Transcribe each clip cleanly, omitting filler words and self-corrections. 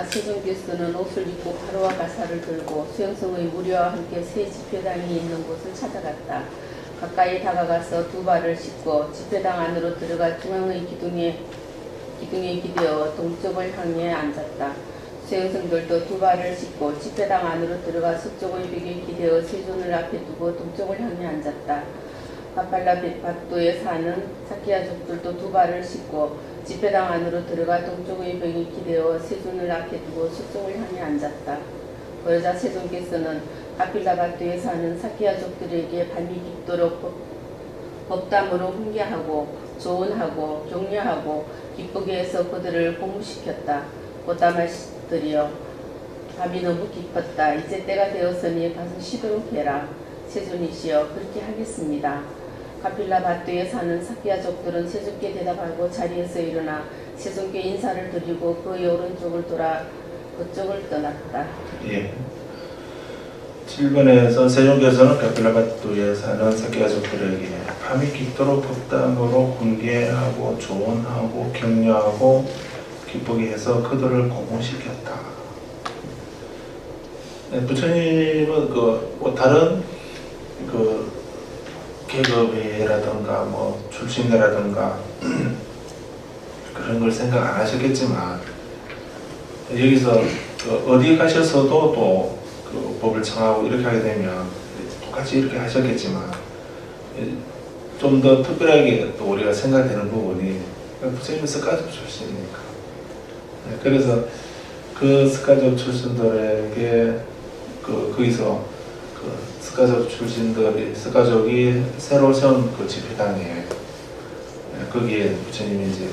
세종께서는 옷을 입고 가루와 가사를 들고 수행성의 무리와 함께 새 집회당이 있는 곳을 찾아갔다. 가까이 다가가서 두 발을 씻고 집회당 안으로 들어가 중앙의 기둥에 기대어 동쪽을 향해 앉았다. 수행성들도 두 발을 씻고 집회당 안으로 들어가 서쪽의 벽에 기대어 세존을 앞에 두고 동쪽을 향해 앉았다. 가팔라밭도에 사는 사키아족들도 두 발을 씻고 집회당 안으로 들어가 동쪽의 벽에 기대어 세존을 앞에 두고 서쪽을 향해 앉았다. 그러자 세존께서는 가필라밭도에 사는 사키아족들에게 밤이 깊도록 법담으로 훈계하고 조언하고 격려하고 기쁘게 해서 그들을 고무시켰다. 보담하시들이여, 밤이 너무 깊었다. 이제 때가 되었으니 가서 쉬도록 해라. 세존이시여, 그렇게 하겠습니다. 가필라밭도에 사는 사키아족들은 세존께 대답하고 자리에서 일어나 세존께 인사를 드리고 그의 오른쪽을 돌아 그쪽을 떠났다. 예. 7번에서 세종께서는 가필라밭도에 사는 사키아족들에게 밤이 깊도록 법담으로 훈계하고 조언하고 격려하고 기쁘게 해서 그들을 고문시켰다. 네, 부처님은 다른 계급회라든가 출신이라든가 그런 걸 생각 안 하셨겠지만 여기서 어디 가셔서도 또 법을 청하고 이렇게 하게 되면 똑같이 이렇게 하셨겠지만 좀 더 특별하게 또 우리가 생각되는 부분이 부처님은 스가족 출신이니까. 그래서 그 스가족 출신들에게 거기서 스가족이 새로 세운 그 집회당에 거기에 부처님이 이제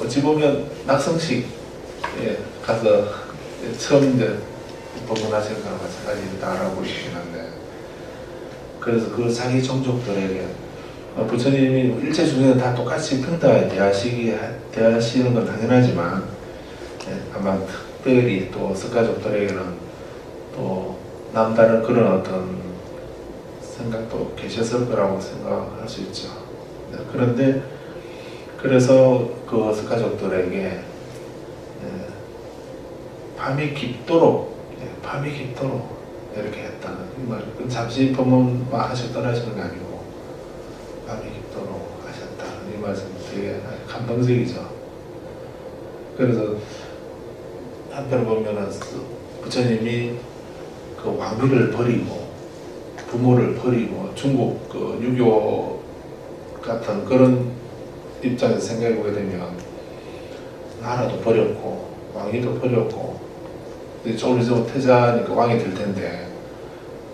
어찌 보면 낙성식에 가서 처음 이제 법문하신 거랑 마찬가지다라고 있긴 한데, 그래서 그 자기 종족들에게 부처님이 일체 중에는 다 똑같이 평등하게 대하시는 건 당연하지만 아마 특별히 또 스가족들에게는 또 남다른 그런 어떤 생각도 계셨을 거라고 생각할 수 있죠. 그런데 그래서 그 스가족들에게 밤이 깊도록 이렇게 했다는 말. 잠시 법문만 하셔 떠나시는 게 아니고 밤이 깊도록 하셨다. 이 말씀 되게 감동적이죠. 그래서 한편 보면은 부처님이 그 왕비를 버리고 부모를 버리고 중국 유교 같은 그런 입장에서 생각해 보게 되면 나라도 버렸고 왕위도 버렸고 조금 있으면 태자니까 왕이 될 텐데,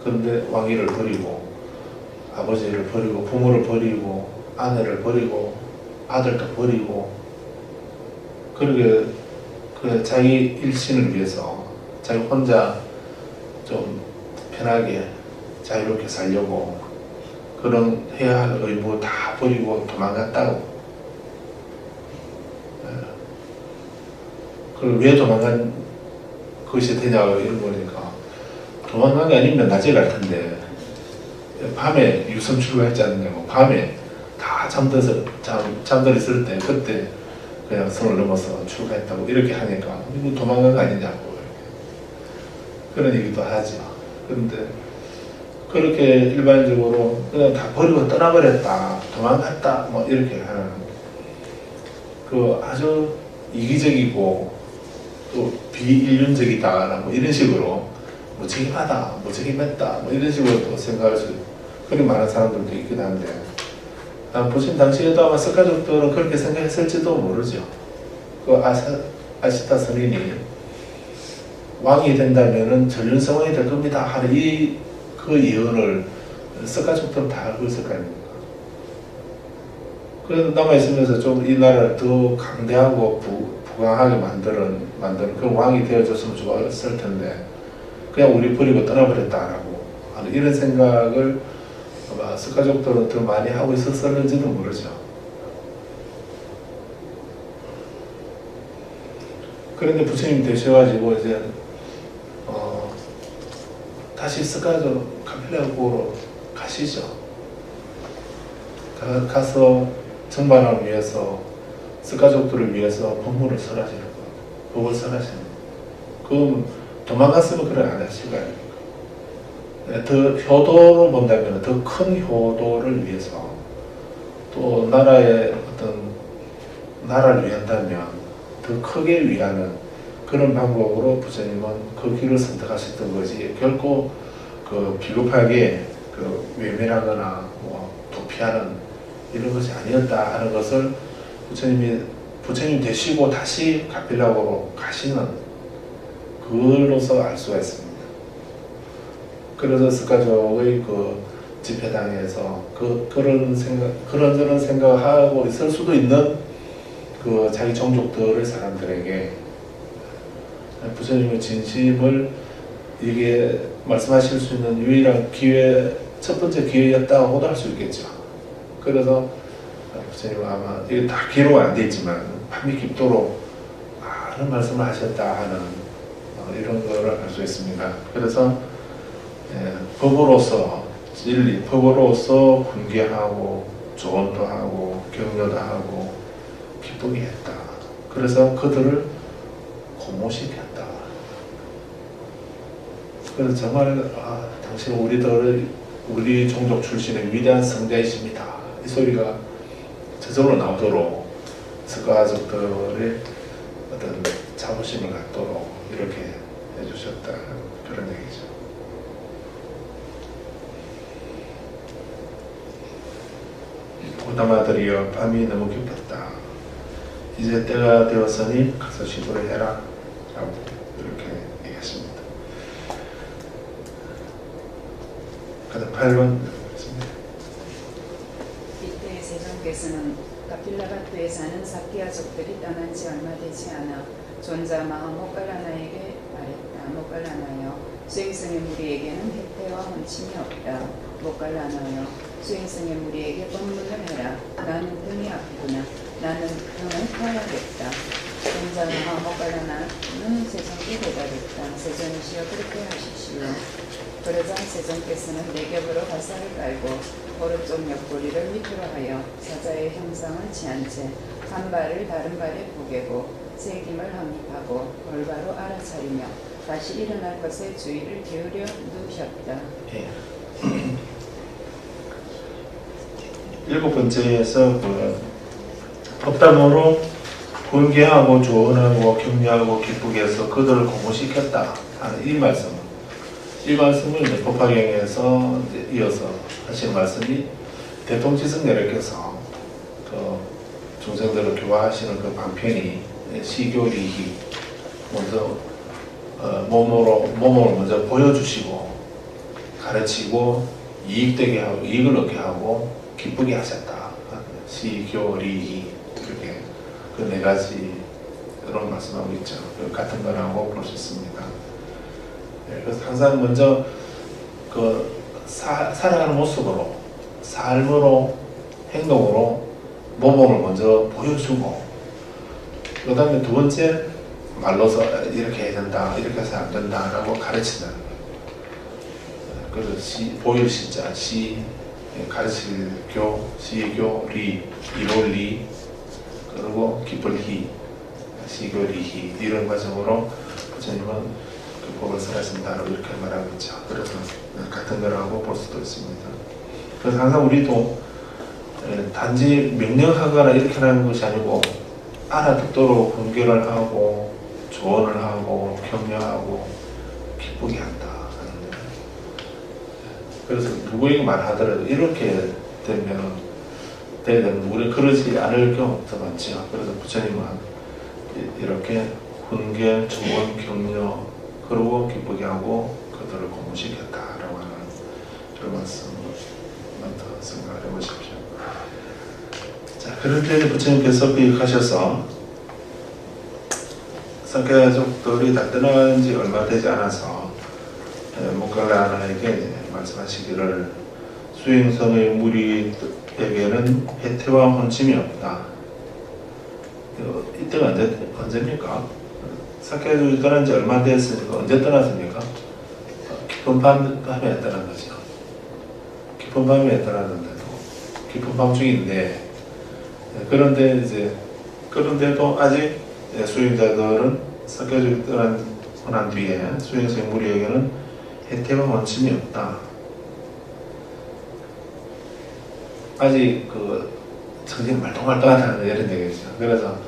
그런데 왕위를 버리고 아버지를 버리고 부모를 버리고 아내를 버리고 아들도 버리고 그렇게 자기 일신을 위해서 자기 혼자 좀 편하게 자유롭게 살려고 그런 해야 할 의무 다 버리고 도망갔다고. 그걸 왜 도망간 것이 되냐고 이런 거니까, 도망간 게 아니면 낮에 갈 텐데 밤에 유성 출가했지 않느냐고. 밤에 다 잠들 있을 때 그때 그냥 선을 넘어서 출가했다고 이렇게 하니까 이거 도망간 거 아니냐고 그런 얘기도 하죠. 그런데 그렇게 일반적으로 그냥 다 버리고 떠나버렸다, 도망갔다 이렇게 하는 아주 이기적이고 또 비인륜적이다 이런 식으로 책임하다, 책임했다 이런 식으로 또 생각할 수 그리 많은 사람들도 있긴 한데, 보신 당시에도 아마 스가족들은 그렇게 생각했을지도 모르죠. 아시타 스님이 왕이 된다면은 전륜성왕이 될 겁니다 하는 그 예언을 스가족들은 다 알고 있을 거 아닙니까? 그래서 남아있으면서 좀 이 나라를 더 강대하고 부강하게 만드는 그런 왕이 되어줬으면 좋았을 텐데 그냥 우리 버리고 떠나버렸다라고 하는 이런 생각을 아마 스가족들은 더 많이 하고 있었을지도 모르죠. 그런데 부처님 되셔가지고 이제 다시 스가족 카필라고로 가시죠. 가서 정반을 위해서 스가족들을 위해서 법문을 설하시는 거예요. 법을 설하시는 거예요. 그럼 도망갔으면 그래 안 했을 거 아닙니까? 더 효도로 본다면 더 큰 효도를 위해서 또 나라의 어떤 나라를 위한다면 더 크게 위하는 그런 방법으로 부처님은 그 길을 선택하셨던 거지 결코 그 비겁하게 그 외면하거나 뭐 도피하는 이런 것이 아니었다 하는 것을 부처님 되시고 다시 가필라고로 가시는 그로서 알 수가 있습니다. 그래서 스가족의 그 집회당에서 그런저런 생각하고 있을 수도 있는 그 자기 종족들의 사람들에게 부처님의 진심을 이게 말씀하실 수 있는 유일한 기회, 첫 번째 기회였다고도 할 수 있겠죠. 그래서 부처님은 아마 이게 다 기록은 안 돼 있지만 밤이 깊도록 많은 말씀을 하셨다 하는 이런 거를 알 수 있습니다. 그래서 법으로서 진리, 법으로서 훈계하고 조언도 하고 격려도 하고 기쁘게 했다. 그래서 그들을 고모시켰다. 그래서 정말 당신 우리 종족 출신의 위대한 성자이십니다. 이 소리가 저절로 나오도록 스가족들의 어떤 자부심을 갖도록 이렇게 해주셨다. 그런 얘기죠. 고다마들이여 밤이 너무 깊었다. 이제 때가 되었으니 가서 시도를 해라. 라고 이렇게 얘기했습니다. 그다음 8번 이때 세종께서는 가필라바트에 사는 사키아족들이 떠난 지 얼마 되지 않아 존자마하 모갈라나에게 말했다. 모갈라나여, 수행성의 무리에게는 혜태와 헌침이 없다. 모갈라나여, 수행성의 무리에게 법문을 해라. 나는 등이 아프구나. 나는 등을 타야겠다. 존자마하 모갈라나는 세종께 대답했다. 세종이시여 그렇게 하십시오. 그러자 세종께서는 네 겹으로 바싹을 깔고 오른쪽 옆구리를 밑으로 하여 사자의 형상을 취한 채 한 발을 다른 발에 부개고 세김을 확립하고 골바로 알아차리며 다시 일어날 것에 주의를 기울여 누우셨다. 일곱 번째에서 그 법담으로 훈계하고 조언하고 격려하고 기쁘게 해서 그들을 고무시켰다 하는 이 말씀을 이제 법화경에서 이어서 하시는 말씀이 대통지승내려께서 그 중생들을 교화하시는 그 방편이 시교리희 먼저 몸으로 먼저 보여주시고 가르치고 이익되게 하고 이익을 얻게 하고 기쁘게 하셨다. 시교리희 이렇게 그 네 가지 그런 말씀하고 있죠. 같은 거라고 볼 수 있습니다. 그래서 항상 먼저 그 살아가는 모습으로 삶으로 행동으로 모범을 먼저 보여주고 그 다음에 두 번째 말로서 이렇게 해야 된다 이렇게 해서 안 된다 라고 가르친다는 거예요. 그래서 보일 시자 시 가르칠 교 시교 리 이룰 리 그리고 기쁠 희 시교 리희 이런 과정으로 부처님은 그 법을 설하신다라고 이렇게 말하고 있죠. 그래서 같은 거라고 볼 수도 있습니다. 그래서 항상 우리도 단지 명령하거나 이렇게 하는 것이 아니고 알아듣도록 훈계를 하고 조언을 하고 격려하고 기쁘게 한다 하는 거예요. 그래서 누구에게 말하더라도 이렇게 되면 우리 그러지 않을 경우가 더 많죠. 그래서 부처님은 이렇게 훈계, 조언, 격려 그러고 기쁘게 하고 그들을 고무시켰다라고 하는 그런 말씀을 더 생각을 해보십시오. 자, 그런데 부처님께서 비익하셔서 사케아족들이 다 떠나간 지 얼마 되지 않아서 모갈라나에게 말씀하시기를 수행성의 무리에게는 혜태와 헌침이 없다. 이때가 언제입니까? 사케아족이 떠난 지 얼마 됐으니까 언제 떠났습니까? 깊은 밤에 떠난 거죠. 깊은 밤에 떠났는데도 깊은 밤중인데 그런데도 아직 수행자들은 사케아족이 떠난 난 뒤에 수행성 무리에게는 혜택과 원칙이 없다. 아직 정신 말똥말똥하다는 이런 얘기죠. 그래서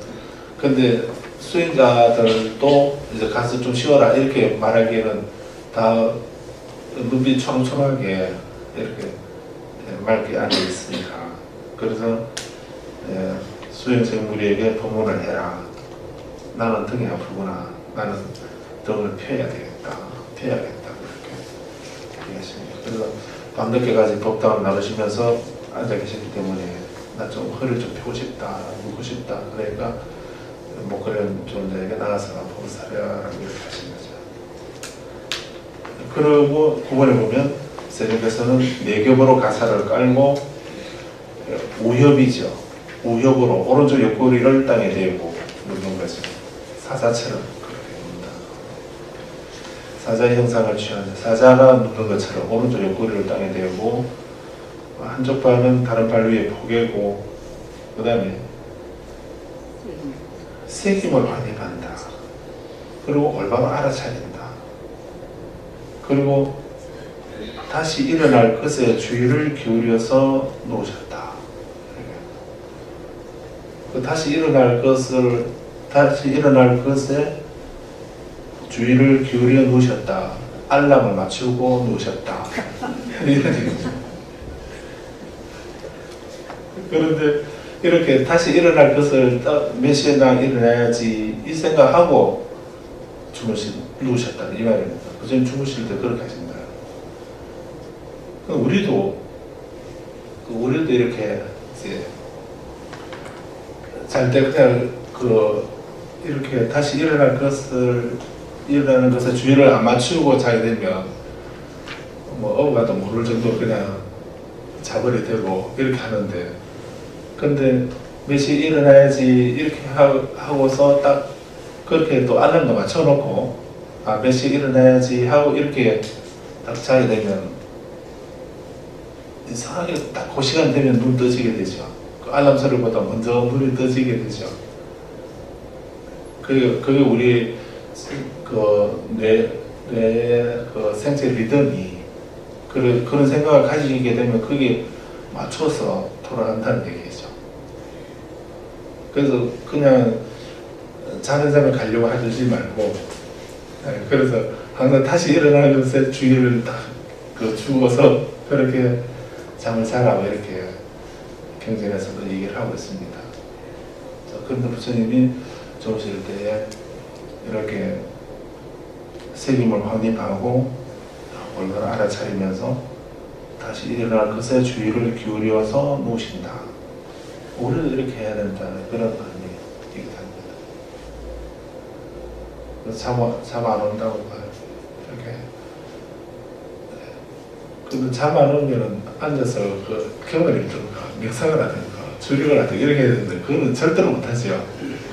근데 수행자들도 이제 가서 좀 쉬어라 이렇게 말하기에는 다 눈빛 초롱초롱하게 이렇게 맑게 앉아 있으니까. 그래서 수행성 무리에게 법문을 해라. 나는 등이 아프구나. 나는 등을 펴야 되겠다. 펴야겠다. 그렇게 얘기하십니다. 그래서 밤늦게까지 법당을 나누시면서 앉아 계시기 때문에 나 좀 허리를 좀 펴고 싶다. 눕고 싶다. 그러니까 목걸이는 존재에게 나가서 보살이라고 이렇게 하신 거죠. 그리고 9번에 보면 스님께서는 내겹으로 가사를 깔고 우협이죠. 우협으로 오른쪽 옆구리를 땅에 대고 눕는 거죠. 사자처럼 그렇게 눕는다. 사자 형상을 취한 사자가 눕는 것처럼 오른쪽 옆구리를 땅에 대고 한쪽 발은 다른 발 위에 포개고 그 다음에 새김을 환입한다. 그리고 올바로 알아차린다. 그리고 다시 일어날 것에 주의를 기울여서 놓으셨다. 다시 일어날 것에 주의를 기울여 놓으셨다. 알람을 맞추고 놓으셨다. 이런 얘기죠. 그런데 이렇게 다시 일어날 것을 몇 시에나 일어나야지 이 생각하고 누우셨다는 이 말입니다. 그전 주무실 때 그렇게 하신다. 우리도 이렇게 이제 잘 때 그냥 이렇게 다시 일어나는 것에 주의를 안 맞추고 자게 되면 어부가도 모를 정도로 그냥 자버리 되고 이렇게 하는데, 근데 몇 시에 일어나야지 이렇게 하고서 딱 그렇게 또 알람도 맞춰놓고 몇 시에 일어나야지 하고 이렇게 딱 자게 되면 이상하게 딱 그 시간 되면 눈 떠지게 되죠. 그 알람 소리보다 먼저 눈이 떠지게 되죠. 그게 우리 뇌 생체 리듬이 그런 생각을 가지게 되면 그게 맞춰서 돌아간다는 얘기죠. 그래서 그냥 자는 잠을 가려고 하지 말고, 그래서 항상 다시 일어나는 것에 주의를 딱 주어서 그렇게 잠을 자라고 이렇게 경전에서도 얘기를 하고 있습니다. 그런데 부처님이 주무실 때에 이렇게 색임을 확립하고 올바로 알아차리면서 다시 일어날 것에 주의를 기울여서 놓으신다. 우리도 이렇게 해야 된다는 그런 의미이기도 합니다. 그래서 잠 안 온다고 이렇게. 근데 잠 안 오면 앉아서 경을 읽든가 명상을 하든가 주력을 하든가 이렇게 해야 되는데 그거는 절대로 못하죠.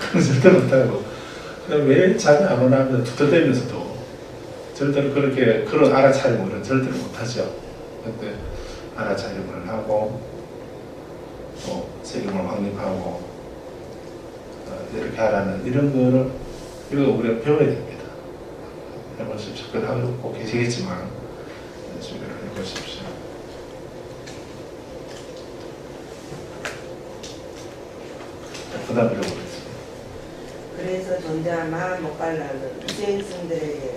그건 절대로 못하고 왜 잠이 안 오나 하면 두터대면서도 절대로 그런 알아차림을 절대로 못하죠. 근데 알아차림을 하고 또 책임을 확립하고 이렇게 하라는 이런 거를 우리가 배워야 됩니다. 해보십시오. 그걸 하고 계시겠지만 준비를 해보십시오. 그 다음 읽어보겠습니다. 그래서 존자 마하모칼라는 수행승들에게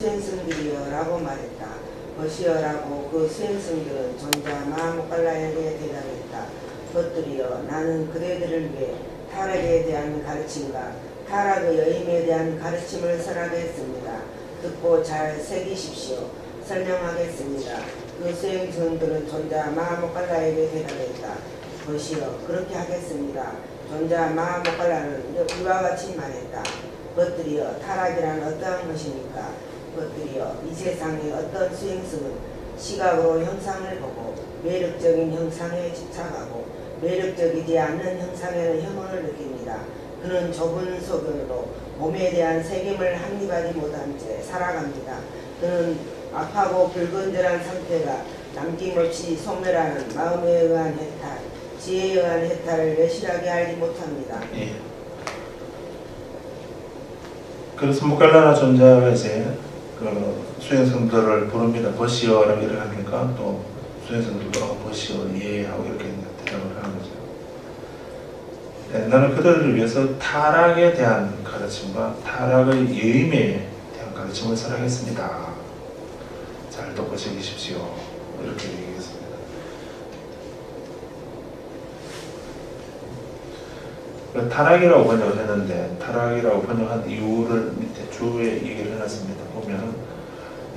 수행승들이여 라고 말했다. 것이여라고 그 수행승들은 존자 마하모칼라에게 대답했다. 것들이여, 나는 그대들을 위해 타락에 대한 가르침과 타락의 여임에 대한 가르침을 설하겠습니다. 듣고 잘 새기십시오. 설명하겠습니다. 그 수행승들은 존자 마하모칼라에게 대답했다. 것이여, 그렇게 하겠습니다. 존자 마하모칼라는 이와 같이 말했다. 것들이여, 타락이란 어떠한 것입니까? 것들이여, 이 세상의 어떤 수행승은 시각으로 형상을 보고 매력적인 형상에 집착하고 매력적이지 않는 형상에는 혐오를 느낍니다. 그는 좁은 소견으로 몸에 대한 색임을 확립하지 못한 채 살아갑니다. 그는 악하고 불건전한 상태가 남김없이 소멸하는 마음에 의한 해탈, 지혜에 의한 해탈을 내실하게 알지 못합니다. 예. 그래서 목갈라나 존자가 이제 그 수행성들을 부릅니다. 버시어라고 이렇게 하니까 또 수행성들도 버시어 이해하고 이렇게 대답을 하는 거죠. 나는 그들을 위해서 타락에 대한 가르침과 타락의 예임에 대한 가르침을 설하겠습니다. 잘 듣고 즐기십시오. 이렇게 얘기했습니다. 타락이라고 번역을 했는데 타락이라고 번역한 이유를 밑에 주에 얘기를 해놨습니다. 보면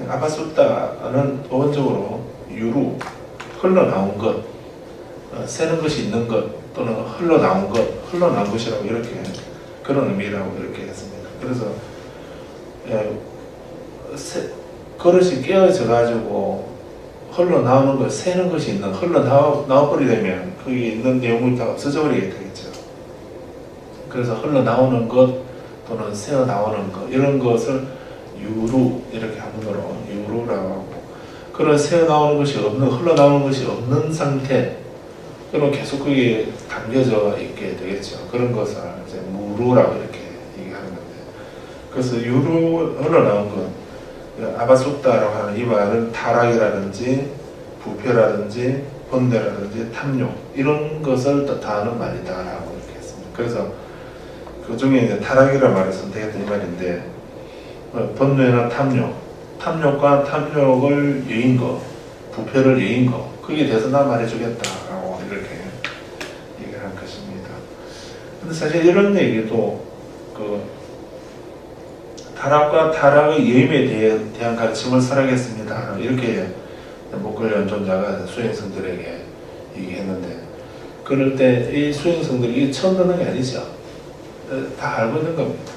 아바숫다는 어원적으로 유루, 흘러나온 것, 새는 것이 있는 것 또는 흘러나온 것, 흘러나온 것이라고 이렇게 그런 의미라고 이렇게 했습니다. 그래서 그릇이 깨어져 가지고 흘러나오는 것, 새는 것이 있는 흘러나와버리게 되면 거기에 있는 내용이 다 없어져 버리게 되겠죠. 그래서 흘러나오는 것 또는 새어나오는 것 이런 것을 유루 이렇게 한문으로 유루라고 하고 그런 새어나오는 것이 없는 흘러나오는 것이 없는 상태 그럼 계속 거기에 담겨져 있게 되겠죠. 그런 것을 이제 무루라고 이렇게 얘기하는 건데 그래서 유루 흘러나온 것 아바숫다라고 하는 이 말은 타락이라든지 부패라든지 번뇌라든지 탐욕 이런 것을 뜻하는 말이다라고 이렇게 했습니다. 그래서 그 중에 이제 타락이라는 말을 선택했던 이 말인데 번뇌나 탐욕과 탐욕을 예인 거, 부패를 예인 거 거기에 대해서 나 말해주겠다라고 이렇게 얘기를 한 것입니다. 근데 사실 이런 얘기도 그 타락과 타락의 예임에 대한 가르침을 설하겠습니다. 이렇게 목걸련 존자가 수행성들에게 얘기했는데 그럴 때 이 수행성들이 처음 듣는 게 아니죠. 다 알고 있는 겁니다.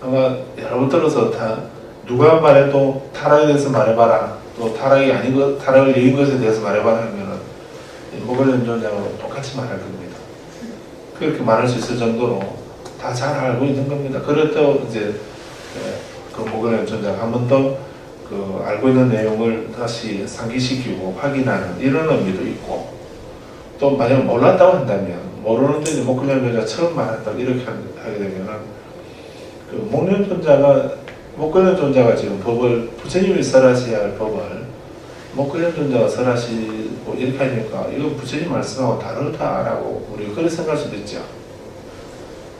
아마 여러 번 들어서 다 누가 말해도 타락에 대해서 말해봐라 또 타락이 아닌 것, 타락을 예인 것에 대해서 말해봐라 하면은 목걸련 존자하고 똑같이 말할 겁니다. 그렇게 말할 수 있을 정도로 다 잘 알고 있는 겁니다. 그럴 때 이제 그 목걸련 존자가 한 번 더 그 알고 있는 내용을 다시 상기시키고 확인하는 이런 의미도 있고 또 만약 몰랐다고 한다면 모르는데 이제 목걸련 존자가 처음 말했다 이렇게 하게 되면은 그 목걸련 존자가 지금 법을 부처님이 설하셔야 할 법을 목걸련 존자가 설하시고 이렇게 하니까 이거 부처님 말씀하고 다르다라고 우리가 그렇게 생각할 수도 있죠.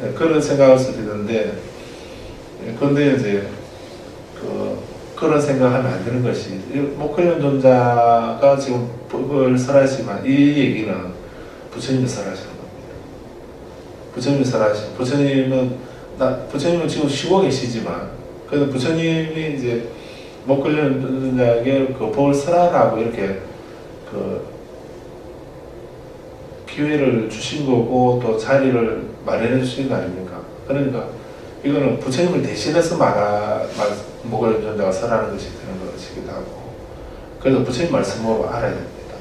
네, 그런 생각할 수도 있는데 그런데 이제 그런 생각하면 안 되는 것이 목걸련 존자가 지금 법을 설하시지만 이 얘기는 부처님이 설하시는 겁니다. 부처님이 설하시는 부처님은 지금 쉬고 계시지만 그래서 부처님이 이제 목걸련 존자에게 그 법을 설하라고 이렇게 그 기회를 주신 거고 또 자리를 마련해 주신 거 아닙니까? 그러니까 이거는 부처님을 대신해서 목걸련 존자가 설하는 것이 되는 것이기도 하고 그래서 부처님 말씀으로 알아야 됩니다.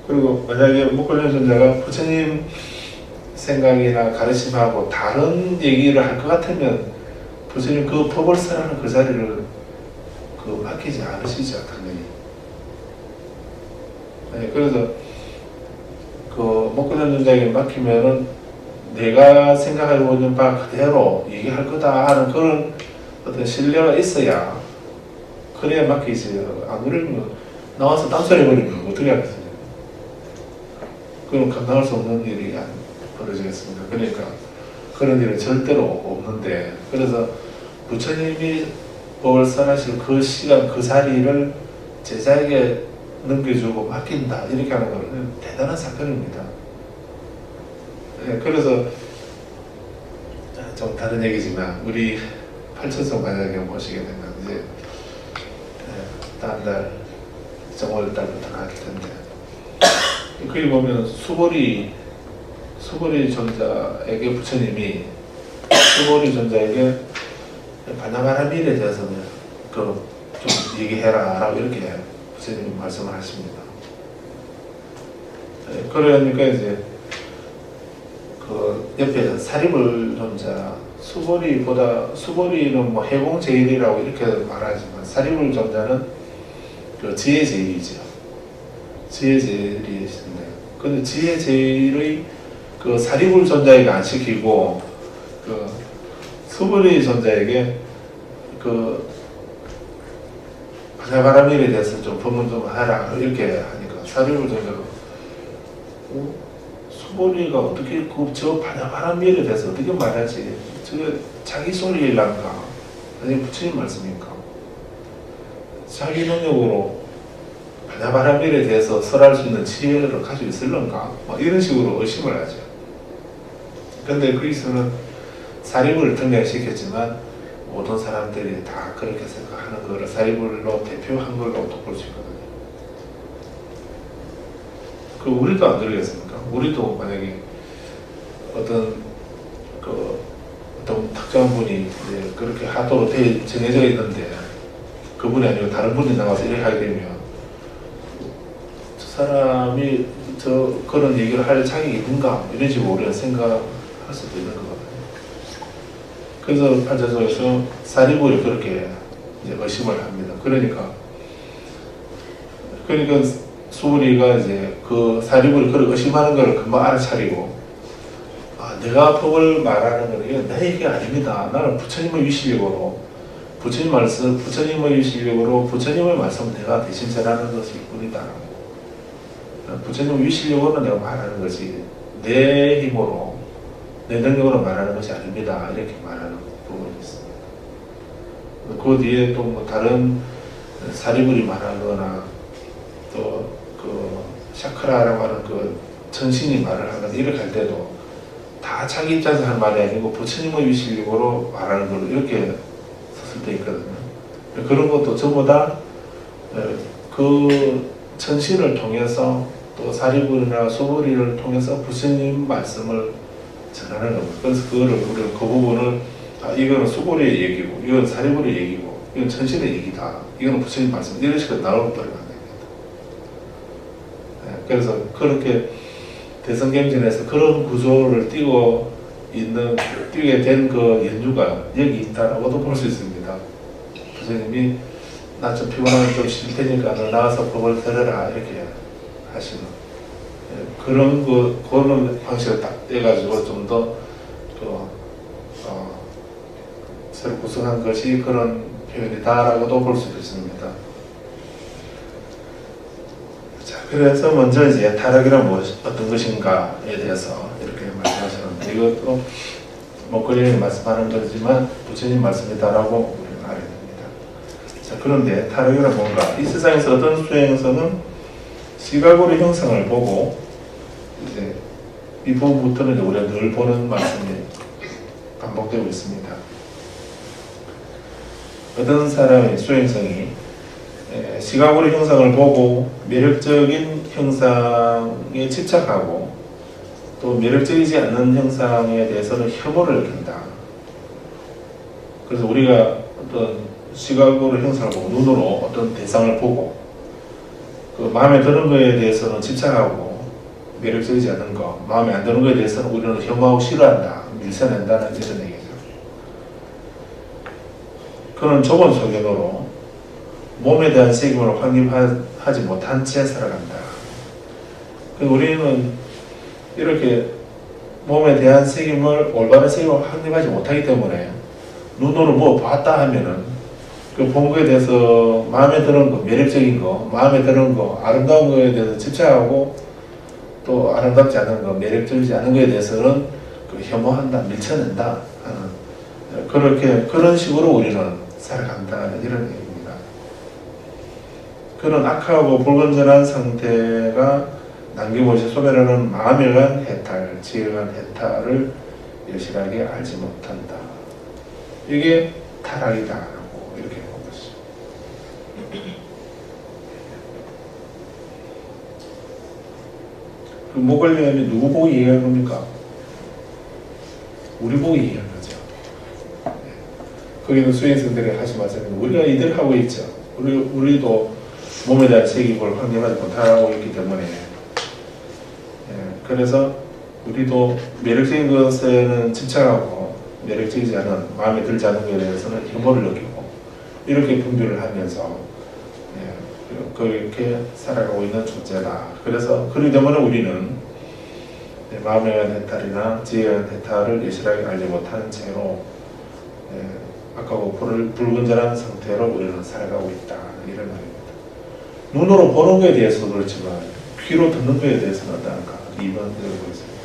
그리고 만약에 목걸련 존자가 부처님 생각이나 가르침하고 다른 얘기를 할 것 같으면 부처님 그 법을 설하는 그 자리를 맡기지 않으시죠, 당연히. 네, 그래서 그 목걸련 존자에게 맡기면은 내가 생각하고 있는 바 그대로 얘기할 거다 하는 그런 어떤 신뢰가 있어야 그래야 맡기지. 안 그러면 나와서 딴소리 해버리면 어떻게 하겠어요? 그럼 감당할 수 없는 일이 벌어지겠습니다. 그러니까 그런 일은 절대로 없는데 그래서 부처님이 법을 설하실 그 시간 그 자리를 제자에게 넘겨주고 맡긴다 이렇게 하는 것은 대단한 사건입니다. 네, 그래서 좀 다른 얘기지만 우리 팔천성 만약에 모시게 되면 이제 다음 달 정월 달부터 나갈 텐데 거기 보면 수보리 존자에게 부처님이 수보리 존자에게 바나바라 미래에 대해서는 좀 얘기해라 라고 이렇게 부처님이 말씀을 하십니다. 네, 그러니까 이제 그 옆에 사리불 존자 수보리는 뭐 해공제일이라고 이렇게 말하지만 사리불 존자는 그 지혜제일이죠. 지혜제일이신데 근데 지혜제일의 그 사리불 존자에게 안 시키고 그 수분이 존재에게 그 바냐바라밀에 대해서 좀 법문 좀 하라 이렇게 하니까 사리불 존재가 수분이가 어떻게 저 바냐바라밀에 대해서 어떻게 말하지? 저게 자기 소리일란가? 아니 부처님 말씀입니까? 자기 능력으로 바냐바라밀에 대해서 설할 수 있는 지혜를 가지고 있을런가? 뭐 이런 식으로 의심을 하죠. 근데 거기서는 사리불을 등장시켰지만 모든 사람들이 다 그렇게 생각하는 거를 사리불로 대표한 걸로 또 볼 수 있거든요. 그 우리도 안 그러겠습니까? 우리도 만약에 어떤 특정한 분이 이제 그렇게 하도록 정해져 있는데 그분이 아니고 다른 분이 나와서 이렇게 하게 되면 저 사람이 그런 얘기를 할 자격이 있는가 이런 식으로 우리가 생각할 수도 있는 거거든요. 그래서 판자소에서 사리불이 그렇게 이제 의심을 합니다. 그러니까 수부리가 이제 그 사리불이 그걸 의심하는 걸 금방 알아차리고 내가 법을 말하는 건 이건 내 얘기가 아닙니다. 나는 부처님의 위실력으로 부처님의 위실력으로 부처님의 말씀을 내가 대신 전하는 것일 뿐이다. 부처님의 위실력으로 내가 말하는 것이 내 힘으로 내 능력으로 말하는 것이 아닙니다. 이렇게 말하는 부분이 있습니다. 그 뒤에 또 뭐 다른 사리불이 말하거나 또 그 샤크라라고 하는 그 전신이 말을 하거나 이렇게 할 때도 다 자기 입장에서 할 말이 아니고 부처님의 위실력으로 말하는 걸로 이렇게 썼을 때 있거든요. 그런 것도 전부 다 그 전신을 통해서 또 사리불이나 수부리를 통해서 부처님 말씀을 전하는 겁니다. 그래서 그거를 우리가 그 부분을 이거는 수고리의 얘기고 이건 사리불의 얘기고 이건 천신의 얘기다. 이거는 부처님 말씀 이런 식으로 나눠버리면 안 됩니다. 그래서 그렇게 대성경전에서 그런 구조를 띄게 된 그 연주가 여기 있다라고도 볼 수 있습니다. 부처님이 나 좀 피곤하면 좀 쉴 테니까 너 나와서 법을 들으라 이렇게 하시는 그런 방식을 딱 떼가지고 좀 더 새로 구성한 것이 그런 표현이다라고도 볼 수 있습니다. 자, 그래서 먼저 이제 타락이란 어떤 것인가에 대해서 이렇게 말씀하셨는데 이것도 목걸이에 말씀하는 거지만 부처님 말씀이다라고 우리는 알아야 됩니다. 자, 그런데 타락이란 뭔가? 이 세상에서 어떤 수행에서는 시각으로 형상을 보고 이제 이 부분부터는 우리가 늘 보는 말씀이 반복되고 있습니다. 어떤 사람의 수행성이 시각으로 형상을 보고 매력적인 형상에 집착하고 또 매력적이지 않는 형상에 대해서는 혐오를 느낀다. 그래서 우리가 어떤 시각으로 형상을 보고 눈으로 어떤 대상을 보고 그 마음에 드는 거에 대해서는 집착하고 매력적이지 않은 거, 마음에 안 드는 거에 대해서는 우리는 혐오하고 싫어한다, 밀쳐낸다는 이런 얘기죠. 그는 좁은 소견으로 몸에 대한 책임을 확립하지 못한 채 살아간다. 우리는 이렇게 몸에 대한 책임을 올바른 책임을 확립하지 못하기 때문에 눈으로 뭐 봤다 하면은 그 본 거에 대해서 마음에 드는 거, 매력적인 거, 마음에 드는 거, 아름다운 거에 대해서 집착하고 또 아름답지 않은 거, 매력적이지 않은 거에 대해서는 그 혐오한다, 밀쳐낸다 하는 그런 식으로 우리는 살아간다 이런 얘기입니다. 그런 악하고 불건전한 상태가 남김없이 소멸하는 마음에 의한 해탈, 지혜에 의한 해탈을 여실하게 알지 못한다. 이게 타락이다라고 이렇게 본 것이죠. 그 목걸림이 누구 보고 얘기하는 겁니까? 우리 보고 얘기하는 거죠. 거기는 수행성들이 하지 마세요. 우리가 이들 하고 있죠. 우리도 몸에 대한 책임을 확립하지 못하고 있기 때문에 그래서 우리도 매력적인 것에는 집착하고 매력적이지 않은 마음에 들지 않은 것에 대해서는 혐오를 느끼고 이렇게 분별을 하면서 그렇게 살아가고 있는 존재다. 그래서 그렇기 때문에 우리는 마음에 의한 해탈이나 지혜에 의한 해탈을 여실하게 알지 못하는 채로 아까고 불건전한 상태로 우리는 살아가고 있다 이런 말입니다. 눈으로 보는 것에 대해서도 그렇지만 귀로 듣는 것에 대해서는 어떠한가 2번 읽어보겠습니다.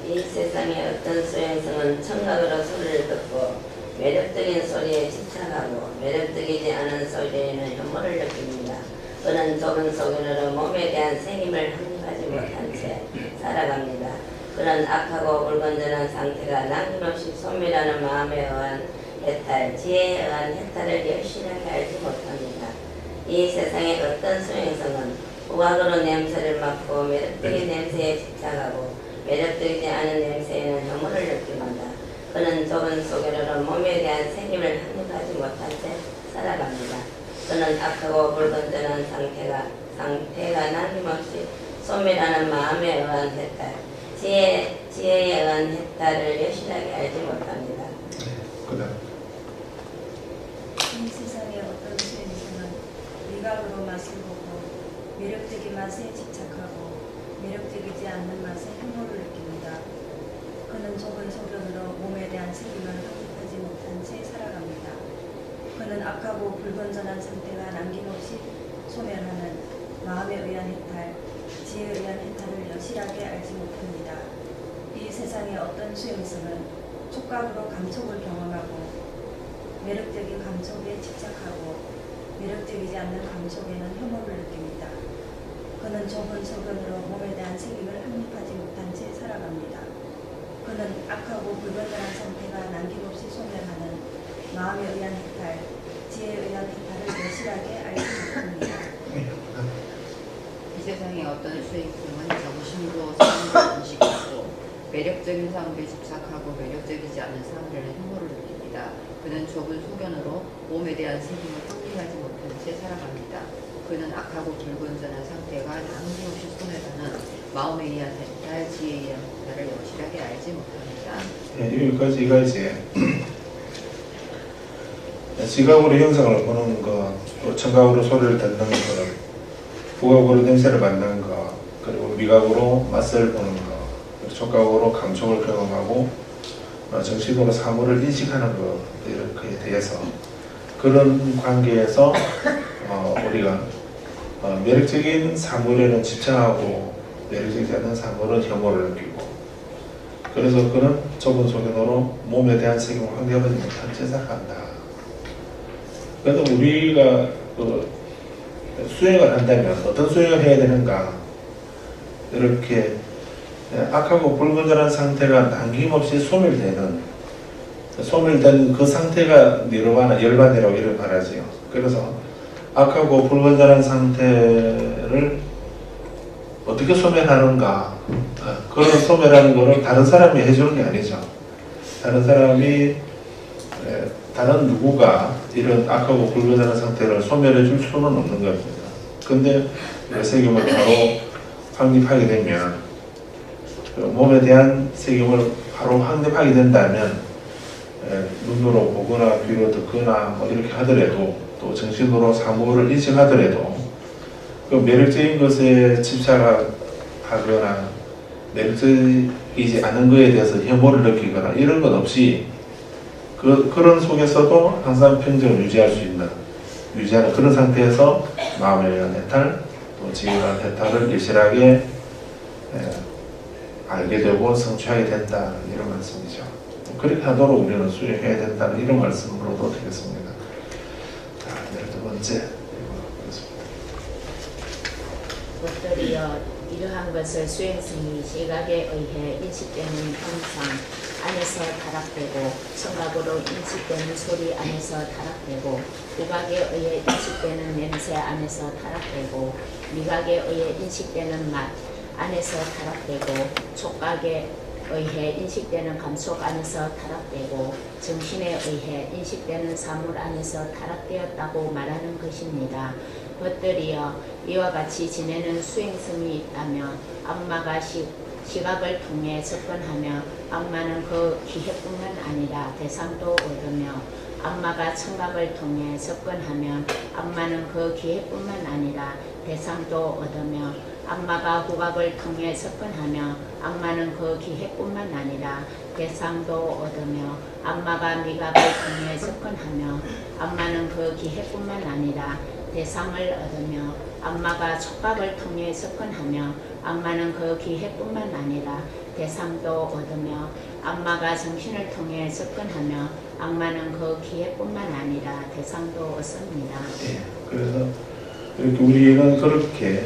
이 세상의 어떤 수행성은 청각으로 소리를 듣고 매력적인 소리에 집착하고 매력적이지 않은 소리에는 혐오를 느낍니다. 그는 좁은 소견으로 몸에 대한 생김을 확립하지 못한 채 살아갑니다. 그는 악하고 불건전한 상태가 남김없이 소멸하는 마음에 의한 해탈, 지혜에 의한 해탈을 열심하게 알지 못합니다. 이 세상의 어떤 수행성은 후각으로 냄새를 맡고 매력적인 냄새에 집착하고 매력적이지 않은 냄새에는 혐오를 느낍니다. 그는 좁은 소견으로 몸에 대한 생김을 확립하지 못한 채 살아갑니다. 그는 악하고 불건전한 상태가 남김없이 소멸하는 마음에 의한 해탈, 지혜에 의한 해탈을 여실하게 알지 못합니다. 그다음 이 세상의 어떤 수행성은 미각으로 맛을 보고 매력적인 맛에 집착하고 매력적이지 않는 맛에 혐오를 느낍니다. 그는 좁은 소견으로 몸에 대한 생김을 확립하지 못한 채 살아갑니다. 그는 악하고 불건전한 상태가 남김없이 소멸하는 마음에 의한 해탈, 지혜에 의한 해탈을 여실하게 알지 못합니다. 이 세상의 어떤 수행성은 촉각으로 감촉을 경험하고 매력적인 감촉에 집착하고 매력적이지 않는 감촉에는 혐오를 느낍니다. 그는 좁은 소견으로 몸에 대한 생김을 확립하지 못한 채 살아갑니다. 그는 악하고 불건전한 상태가 남김없이 소멸하는 마음에 의한 해탈, 지혜에 의한 해탈을 여실하게 알지 못합니다. 이 세상의 어떤 수행성은 정신으로 사람을 인식하고 매력적인 사람에 집착하고 매력적이지 않은 사람들은 혐오를 느낍니다. 그는 좁은 소견으로 몸에 대한 생김을 확립하지 못한 채 살아갑니다. 그는 악하고 불건전한 상태가 남김없이 소멸하는 마음에 의한 해탈, 지혜에 의한 해탈을 여실하게 알지 못합니다. 여기까지가 이제 지각으로 형상을 보는 것, 또 청각으로 소리를 듣는 것, 후각으로 냄새를 맡는 것, 그리고 미각으로 맛을 보는 것, 그리고 촉각으로 감촉을 경험하고 정신으로 사물을 인식하는 것 이렇게 대해서 그런 관계에서 우리가 매력적인 사물에는 집착하고 매력적이지 않은 사물은 혐오를 느끼고 그래서 그는 좁은 소견으로 몸에 대한 책임을 확립하지 못한 채 살아간다. 그래서 우리가 수행을 한다면 어떤 수행을 해야 되는가 이렇게 악하고 불건전한 상태가 남김없이 소멸되는 그 상태가 니르바나 열반이라고 이렇게 말하지요. 그래서 악하고 불건전한 상태를 어떻게 소멸하는가 그런 소멸하는 거를 다른 사람이 해주는 게 아니죠. 다른 사람이 다른 누구가 이런 악하고 불건전한 상태를 소멸해 줄 수는 없는 겁니다. 근데 세금을 바로 확립하게 되면 몸에 대한 세금을 바로 확립하게 된다면 눈으로 보거나 귀로 듣거나 뭐 이렇게 하더라도 또 정신으로 사물을 인식하더라도 그 매력적인 것에 집착하거나 매력적이지 않은 것에 대해서 혐오를 느끼거나 이런 것 없이 그런 속에서도 항상 평정을 유지하는 그런 상태에서 마음에 의한 해탈, 또 지혜에 의한 해탈을 일실하게 알게 되고 성취하게 된다 이런 말씀이죠. 그렇게 하도록 우리는 수행해야 된다는 이런 말씀으로도 되겠습니다. 자, 12번째 것들이여 이러한 것을 수행성이 시각에 의해 인식되는 형상 안에서 타락되고 청각으로 인식되는 소리 안에서 타락되고 후각에 의해 인식되는 냄새 안에서 타락되고 미각에 의해 인식되는 맛 안에서 타락되고 촉각에 의해 인식되는 감촉 안에서 타락되고 정신에 의해 인식되는 사물 안에서 타락되었다고 말하는 것입니다. 것들이여 이와 같이 지내는 수행성이 있다면 악마가 시각을 통해 접근하며 악마는 그 기회뿐만 아니라 대상도 얻으며 악마가 청각을 통해 접근하면 악마는 그 기회뿐만 아니라 대상도 얻으며 악마가 후각을 통해 접근하며 악마는 그 기회뿐만 아니라 대상도 얻으며 악마가 미각을 통해 접근하며 악마는 그 기회뿐만 아니라 대상을 얻으며 악마가 촉각을 통해 접근하며 악마는 그 기회뿐만 아니라 대상도 얻으며 악마가 정신을 통해 접근하며 악마는 그 기회뿐만 아니라 대상도 얻습니다. 예, 그래서 이렇게 우리는 그렇게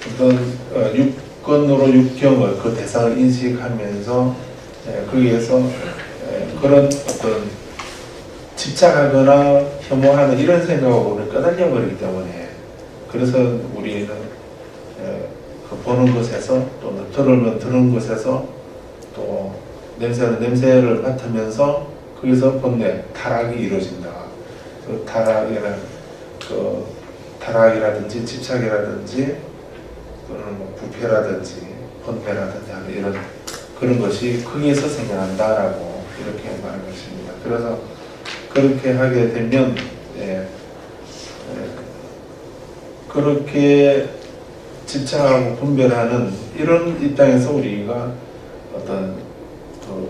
어떤 육건으로 육경을 그 대상을 인식하면서 거기에서 그런 어떤 집착하거나 혐오하는 이런 생각으로 꺼달려 버리기 때문에 그래서 우리는 그 보는 것에서 또는 들으면 듣는 것에서 또 냄새는 냄새를 맡으면서 거기서 본래 타락이 이루어진다. 그 타락이라든지 집착이라든지 또는 뭐 부패라든지 번뇌라든지 하는 이런 그런 것이 거기에서 생겨난다라고 이렇게 말한 것입니다. 그래서 그렇게 하게 되면 그렇게 집착하고 분별하는 이런 입장에서 우리가 어떤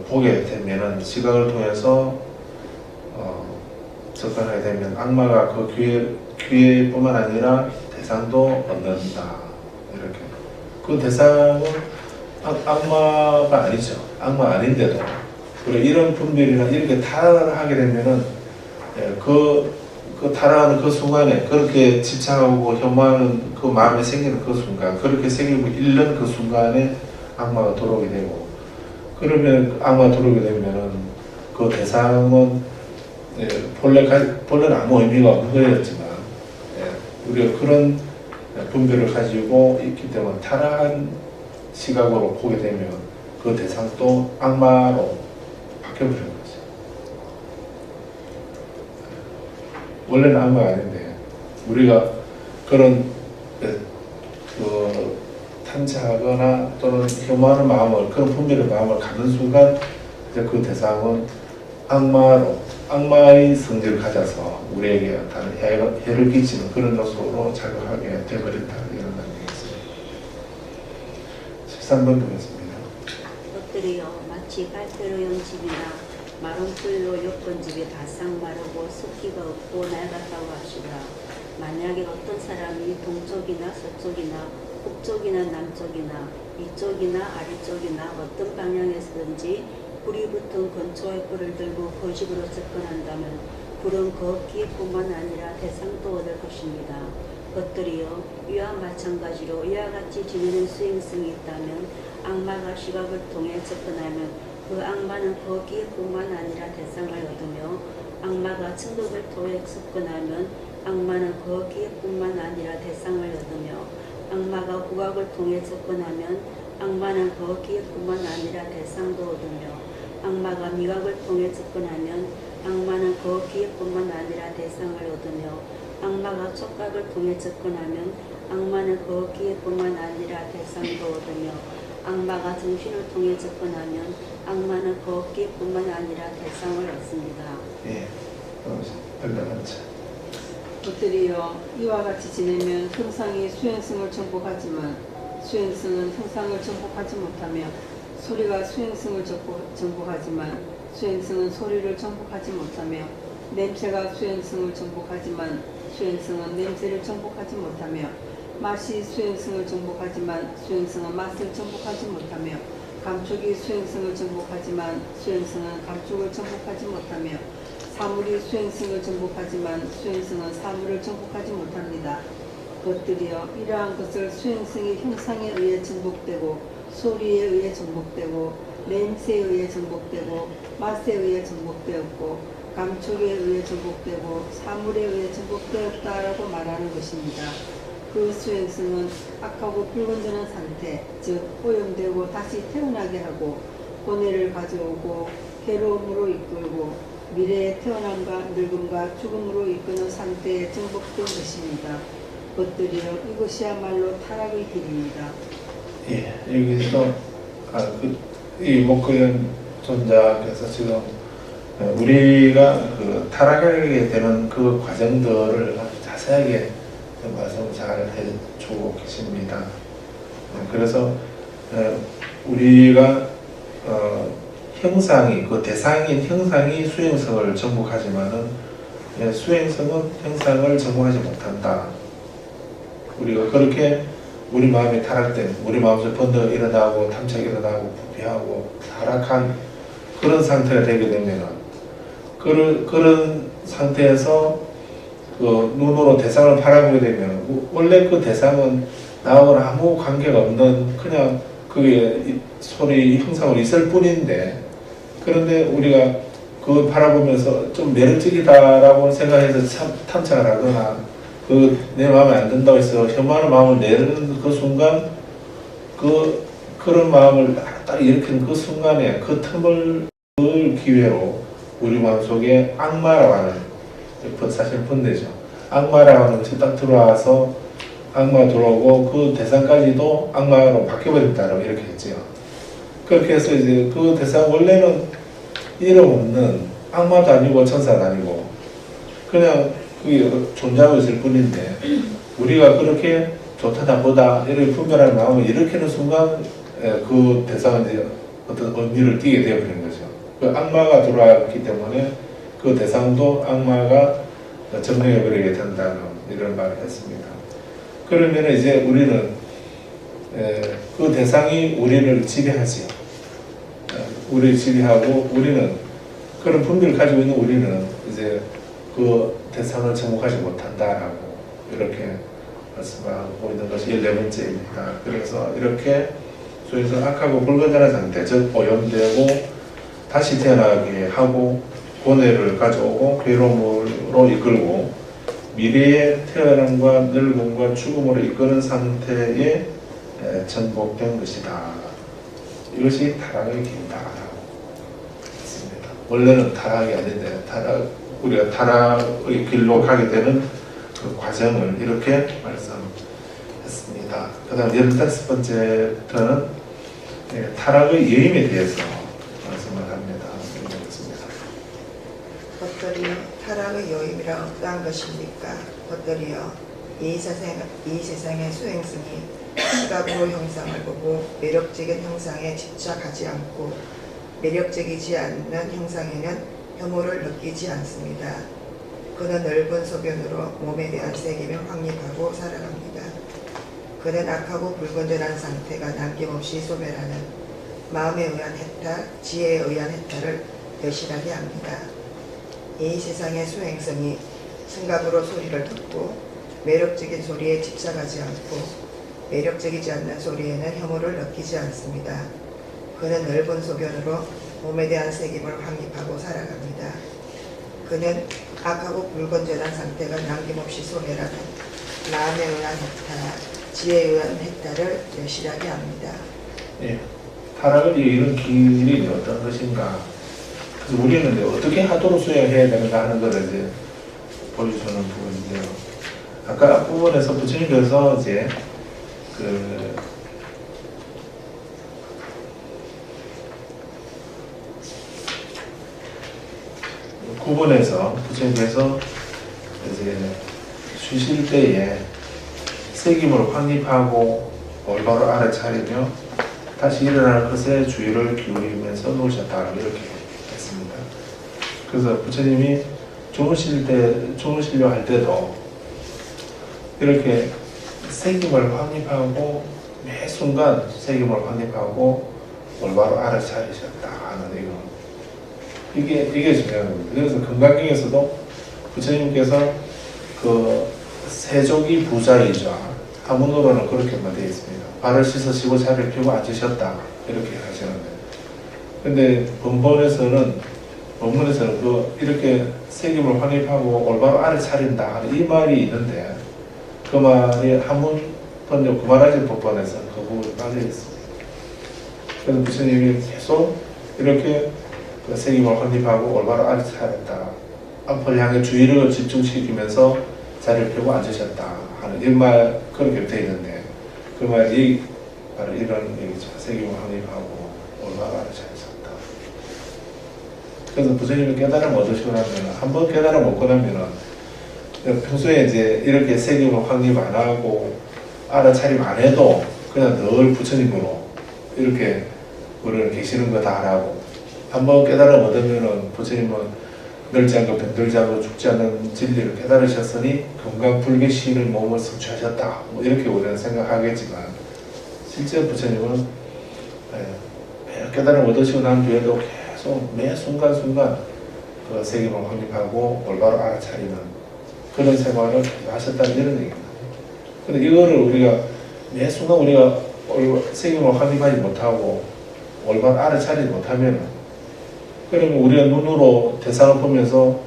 보게 되면은 시각을 통해서 접근하게 되면 악마가 그 기회뿐만 아니라 대상도 얻는다. 이렇게 그 대상은 악마가 아니죠. 악마 아닌데도 그리고 이런 분별이나 이렇게 타락하게 되면은 그 타락하는 그 순간에 그렇게 집착하고 혐오하는 그 마음에 생기는 그 순간 그렇게 생기고 잃는 그 순간에 악마가 들어오게 되고 그러면 악마가 들어오게 되면은 그 대상은 본래는 아무 의미가 없는 거였지만 우리가 그런 분별을 가지고 있기 때문에 타락한 시각으로 보게 되면 그 대상도 악마로 바뀌어버리는 거죠. 원래는 악마가 아닌데 우리가 그런 탄착하거나 또는 혐오하는 마음을 그런 분별의 마음을 갖는 순간 이제 그 대상은 악마의 성질을 가져서 우리에게 다른 해를 끼치는 그런 요소로 작용하게 되어버린다 이런 말이 있습니다. 13번 보겠습니다. 엎드려 마치 갈대로용 집이나 마른 풀로 엮은 집이 바싹 마르고 습기가 없고 낡았다고 하시라. 만약에 어떤 사람이 동쪽이나 서쪽이나 북쪽이나 남쪽이나 이쪽이나 아래쪽이나 어떤 방향에서든지 불이 붙은 근초의 뿔을 들고 그 집으로 접근한다면 불은 그 기뿐만 아니라 대상도 얻을 것입니다. 것들이요 이와 마찬가지로 이와 같이 지내는 수행성이 있다면 악마가 시각을 통해 접근하면 그 악마는 그 기뿐만 아니라 대상을 얻으며 악마가 청각을 통해 접근하면 악마는 그 기뿐만 아니라 대상을 얻으며 악마가 후각을 통해 접근하면 악마는 그 기뿐만 아니라 대상도 얻으며 악마가 미각을 통해 접근하면 악마는 그 기회뿐만 아니라 대상을 얻으며 악마가 촉각을 통해 접근하면 악마는 그 기회뿐만 아니라 대상도 얻으며 악마가 정신을 통해 접근하면 악마는 그 기회뿐만 아니라 대상을 얻습니다. 예, 것들이여 이와 같이 지내면 형상이 수행성을 정복하지만 수행성은 형상을 정복하지 못하며 소리가 수행성을 정복하지만 수행성은 소리를 정복하지 못하며 냄새가 수행성을 정복하지만 수행성은 냄새를 정복하지 못하며 맛이 수행성을 정복하지만 수행성은 맛을 정복하지 못하며 감촉이 수행성을 정복하지만 수행성은 감촉을 정복하지 못하며 사물이 수행성을 정복하지만 수행성은 사물을 정복하지 못합니다. 것들이여 이러한 것을 수행성이 형상에 의해 정복되고 소리에 의해 정복되고 냄새에 의해 정복되고 맛에 의해 정복되었고 감촉에 의해 정복되고 사물에 의해 정복되었다라고 말하는 것입니다. 그 수행성은 악하고 불건전한 상태, 즉 오염되고 다시 태어나게 하고 고뇌를 가져오고 괴로움으로 이끌고 미래의 태어남과 늙음과 죽음으로 이끄는 상태에 정복된 것입니다. 것들이여 이것이야말로 타락의 길입니다. 예, 여기서 이 목걸이는 존자께서 지금 우리가 그 타락하게 되는 그 과정들을 자세하게 말씀 잘 해주고 계십니다. 그래서 우리가 형상이 그 대상인 형상이 수행성을 정복하지만은 수행성은 형상을 정복하지 못한다. 우리가 그렇게 우리 마음이 타락된, 우리 마음속에 번뇌가 일어나고 탐착이 일어나고 부패하고 타락한 그런 상태가 되게 되면은 그런 상태에서 그 눈으로 대상을 바라보게 되면 원래 그 대상은 나하고는 아무 관계가 없는 그냥 그게 소리 형상으로 있을 뿐인데, 그런데 우리가 그걸 바라보면서 좀 매력적이다라고 생각해서 탐착을 하거나 내 마음에 안 든다고 해서 혐오하는 마음을 내는 그 순간 그런 마음을 딱 일으키는 그 순간에 그 틈을 기회로 우리 마음속에 악마라고 하는, 사실 번뇌죠. 악마라고 하는 것이 딱 들어와서 악마가 들어오고 그 대상까지도 악마로 바뀌어버린다라고 이렇게 했지요. 그렇게 해서 이제 그 대상 원래는 이름 없는 악마도 아니고 천사도 아니고 그냥 그게 존재하고 있을 뿐인데, 우리가 그렇게 좋다 나쁘다 이렇게 분별하는 마음을 일으키는 순간 그 대상은 이제 어떤 의미를 띠게 되어버린 거죠. 그 악마가 들어왔기 때문에 그 대상도 악마가 점령해버리게 된다는 이런 말을 했습니다. 그러면 이제 우리는 그 대상이 우리를 지배하지요. 우리를 지배하고 우리는 그런 분별을 가지고 있는 우리는 이제 그 대상을 정복하지 못한다라고 이렇게 말씀하고 있는 것이 14번째입니다. 그래서 이렇게 소위에서 악하고 불건전한 상태, 즉 오염되고 다시 태어나게 하고 고뇌를 가져오고 괴로움으로 이끌고 미래의 태어남과 늙음과 죽음으로 이끄는 상태에 전복된 것이다. 이것이 타락의 길이다라고 했습니다. 원래는 타락이 아닌데 우리가 타락의 길로 가게 되는 그 과정을 이렇게 말씀했습니다. 그 다음 15번째부터는 타락의 예임에 대해서 말씀을 합니다. 읽겠습니다. 헛되리여 타락의 요임이란 어떠한 것입니까? 헛되리여 이 세상의 수행성이 시각으로 형상을 보고 매력적인 형상에 집착하지 않고 매력적이지 않는 형상에는 혐오를 느끼지 않습니다. 그는 넓은 소견으로 몸에 대한 세계를 확립하고 살아갑니다. 그는 악하고 불건전한 상태가 남김없이 소멸하는 마음에 의한 해탈, 지혜에 의한 해탈을 여실하게 합니다. 이 세상의 수행성이 생각으로 소리를 듣고 매력적인 소리에 집착하지 않고 매력적이지 않는 소리에는 혐오를 느끼지 않습니다. 그는 넓은 소견으로 몸에 대한 색임을 확립하고 살아갑니다. 그는 악하고 불건전한 상태가 남김없이 소멸하는 마음에 의한 해탈, 지혜에 의한 해탈을 여실하게 합니다. 예, 타락을 이런 길이 어떤 것인가? 그래서 우리는 어떻게 하도록 수행해야 되는가 하는 것을 이제 보여주는 부분인데요. 아까 앞부분에서 부처님께서 이제 그 9번에서 부처님께서 이제 쉬실 때에 색임을 확립하고 올바로 알아차리며 다시 일어날 것에 주의를 기울이면서 놓으셨다 이렇게 했습니다. 그래서 부처님이 주무시려 할 때도 이렇게 색임을 확립하고 매 순간 색임을 확립하고 올바로 알아차리셨다 하는 이게 중요한 겁니다. 그래서 금강경에서도 부처님께서 그 세족이 부자이자 하문으로는 그렇게만 되어 있습니다. 발을 씻으시고 자리를 펴고 앉으셨다 이렇게 하시는데, 근데 본문에서는 이렇게 색임을 확립하고 올바로 알을 차린다 하는 이 말이 있는데, 그 말이 한문 번역 구마라지 법본에서 그 부분이 빠져 있습니다. 그래서 부처님이 계속 이렇게 그 색임을 확립하고 올바로 알을 차렸다, 앞을 향해 주의를 집중시키면서 자리를 펴고 앉으셨다 하는 이 말 그렇게 되어 있는데, 그 말이 바로 이런 얘기죠. 색임을 확립하고 올바로 알을 차렸다. 그래서 부처님이 깨달음을 얻으시고 나면, 한번 깨달음 얻고 나면은 평소에 이제 이렇게 세금을 확립 안 하고 알아차림 안 해도 그냥 늘 부처님으로 이렇게 우리는 계시는 거다라고 한번 깨달음 얻으면은 부처님은 늙지 않고 병들지 않고 죽지 않는 진리를 깨달으셨으니 건강불개시를 몸을 성취하셨다. 뭐 이렇게 우리는 생각하겠지만 실제 부처님은 깨달음 얻으시고 난 뒤에도 계속 매 순간순간 그 세계를 확립하고 올바로 알아차리는 그런 생활을 하셨다는 이런 얘기입니다. 근데 이거를 우리가 매 순간 우리가 세계를 확립하지 못하고 올바로 알아차리지 못하면 그러면 우리가 눈으로 대상을 보면서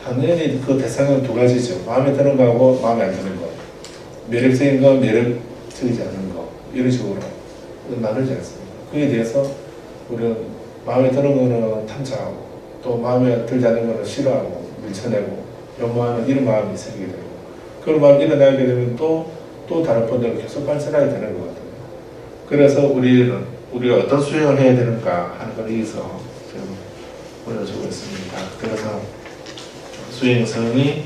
당연히 그 대상은 두 가지죠. 마음에 드는 거하고 마음에 안 드는 거. 매력적인 거, 매력적이지 않은 거. 이런 식으로 나누지 않습니다. 그에 대해서 우리는 마음에 드는 거는 탐착하고 또 마음에 들지 않는 거는 싫어하고 밀쳐내고 연모하는 이런 마음이 생기게 되고 그런 마음이 일어나게 되면 또 다른 번째로 계속 발전하게 되는 거거든요. 그래서 우리가 어떤 수행을 해야 되는가 하는 걸 여기서 지금 보여주고 있습니다. 그래서 수행성이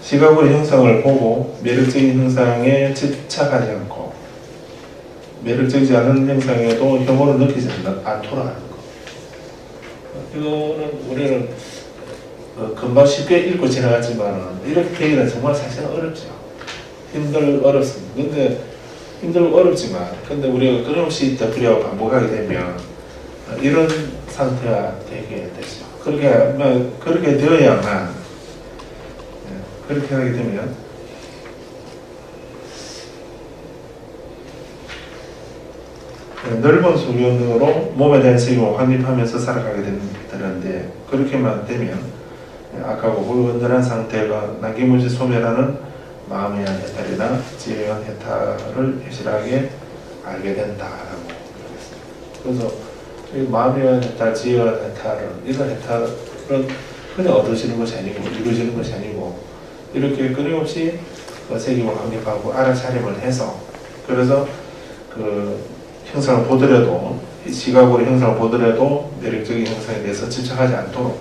시각으로 형상을 보고 매력적인 형상에 집착하지 않고 매력적이지 않은 형상에도 혐오를 느끼지 않도록 하는 것. 이거는 우리는 금방 쉽게 읽고 지나갔지만 이렇게 되기는 정말 사실은 어렵죠. 어렵습니다. 근데 힘들고 어렵지만 근데 우리가 끊임없이 되풀이하고 반복하게 되면 이런 상태가 되게 되죠. 그렇게 되어야만 그렇게 하게 되면 넓은 소견으로 몸에 대한 책임을 확립하면서 살아가게 되는데 그렇게만 되면 악하고 불건전한 상태가 남김없이 소멸하는 마음에 대한 해탈이나 지혜에 대한 해탈을 확실하게 알게 된다라고 그래서 마음에 대한 해탈, 지혜에 대한 해탈은 이런 해탈은 그냥 얻으시는 것이 아니고 이루어지는 것이 아니고 이렇게 끊임없이 그 책임을 확립하고 알아차림을 해서 그래서 그 형상을 보더라도 시각으로 형상을 보더라도 매력적인 형상에 대해서 집착하지 않도록